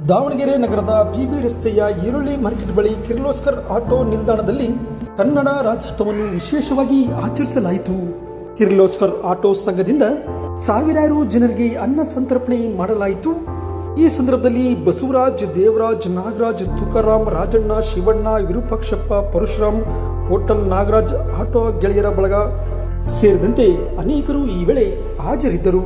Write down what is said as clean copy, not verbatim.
ದಾವಣಗೆರೆ ನಗರದ ಬಿಬಿ ರಸ್ತೆಯ ಈರುಳ್ಳಿ ಮಾರ್ಕೆಟ್ ಬಳಿ ಕಿರ್ಲೋಸ್ಕರ್ ಆಟೋ ನಿಲ್ದಾಣದಲ್ಲಿ ಕನ್ನಡ ರಾಜ್ಯೋತ್ಸವವನ್ನು ವಿಶೇಷವಾಗಿ ಆಚರಿಸಲಾಯಿತು. ಕಿರ್ಲೋಸ್ಕರ್ ಆಟೋ ಸಂಘದಿಂದ ಸಾವಿರಾರು ಜನರಿಗೆ ಅನ್ನ ಸಂತರ್ಪಣೆ ಮಾಡಲಾಯಿತು. ಈ ಸಂದರ್ಭದಲ್ಲಿ ಬಸವರಾಜ್, ದೇವರಾಜ್, ನಾಗರಾಜ್, ತುಕಾರಾಮ್, ರಾಜಣ್ಣ, ಶಿವಣ್ಣ, ವಿರೂಪಾಕ್ಷಪ್ಪ, ಪರಶುರಾಮ್, ಹೋಟೆಲ್ ನಾಗರಾಜ್, ಆಟೋ ಗೆಳೆಯರ ಬಳಗ ಸೇರಿದಂತೆ ಅನೇಕರು ಈ ವೇಳೆ ಹಾಜರಿದ್ದರು.